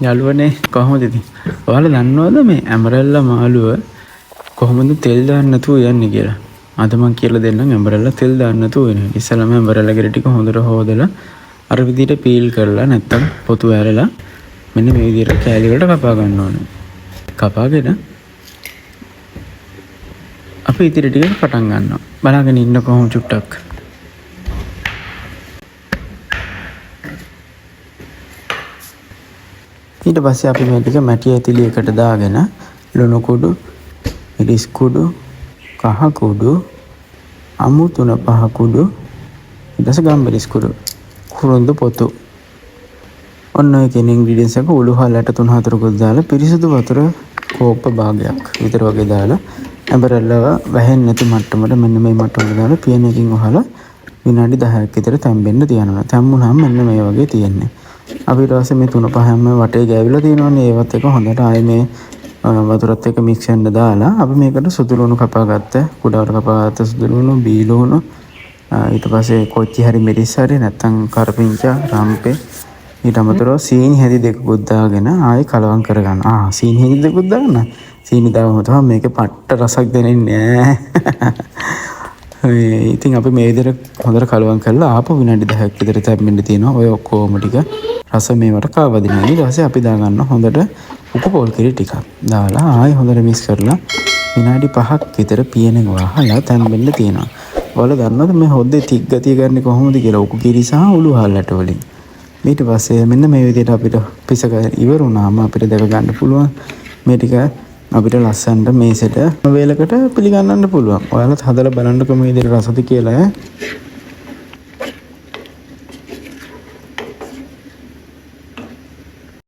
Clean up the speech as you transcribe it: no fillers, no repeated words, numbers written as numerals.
යාළුවනේ කොහොමද ඉතින්? ඔයාලා දන්නවද මේ ඇඹරෙල්ලා මාළුව කොහොමද තෙල් දාන්න නැතුව යන්නේ කියලා? අද මම කියලා දෙන්නම් ඇඹරෙල්ලා තෙල් දාන්න නැතුව වෙන. ඉස්සෙල්ලාම ඇඹරෙල්ලා ගෙඩි ටික හොඳට හොදලා අර විදිහට පීල් කරලා නැත්තම් පොතු ඇරලා මෙන්න මේ විදිහට කෑලි වලට කපා ගන්න ඕනේ. කපාගෙන අපි ඉතිරි ටික පටන් ගන්නවා. බලාගෙන ඉන්න කොහොම චුට්ටක්. ඊට පස්සේ අපි මේ ටික මැටි ඇතිලියකට දාගෙන ලුණු කුඩු, මිරිස් කුඩු, කහ කුඩු, අමු 3-5 කුඩු, ඊට පස්සේ ගම්බරිස් කුඩු, කුරුඳු පොතු. ඔන්න ඔය කියන ඉන්ග්‍රීඩියන්ට්ස් එක උළුහලට 3-4කුත් දාලා පිරිසිදු වතුර කෝප්ප භාගයක් විතර වගේ දාලා ඇඹරෙල්ලව වැහෙන්නේ නැති මට්ටමට මෙන්න මේ මට්ටමට දාලා පියන එකකින් වහලා විනාඩි 10ක් විතර තැම්බෙන්න තියනවා. තැම්බුනහම මෙන්න මේ වගේ තියෙන්නේ. අපි ඊට පස්සේ මේ 3-5ම වටේ ගෑවිලා තියෙනවනේ ඒවත් එක හොඳට ආයේ මේ වතුරත් එක්ක මික්ස් වෙන්න දාලා අපි මේකට සුදු ලුණු කපාගත්ත කුඩාවට කපාගත්ත සුදු ලුණු බී ලුණු ඊට පස්සේ කොච්චි හරි මිරිස් හරි නැත්නම් කරපිංචා රම්පේ ඊට අමතරව සීනි හැදි දෙකකුත් දාගෙන ආයේ කලවම් කරගන්න. සීනි හැදි දෙකකුත් දාන්න. සීනි දාවම තමයි මේකේ පට්ට රසක් දැනෙන්නේ නෑ. ඉතින් අපි මේ විදිහට හොඳට කලවම් කරලා ආපහු විනාඩි 10ක් විතර තැම්බෙන්න තියෙනවා. ඔය ඔක්කොම ටික රස මේවට කාවදිනවා. ඊට පස්සේ අපි දාගන්න හොඳට උප පොල් කිරි ටිකක් දාලා ආයෙ හොඳට මික්ස් කරලා විනාඩි 5ක් විතර පියනෙන් වහලා තැම්බෙන්න තියෙනවා. ඔයාලා දන්නවද මේ හොද්දේ තික් ගතිය ගන්න කොහොමද කියලා? උකු කිරි සහ උළු හාල්ලට වලින්. ඊට පස්සේ මෙන්න මේ විදිහට අපිට පිසක ඉවර වුණාම අපිට දැක ගන්න පුළුවන් මේ ටික අපිට ලස්සනට මේසෙට වේලකට පිළිගන්නන්න පුළුවන්. ඔයාලත් හදලා බලන්නකෝ මේ විදිහට රසද කියලා ඈ.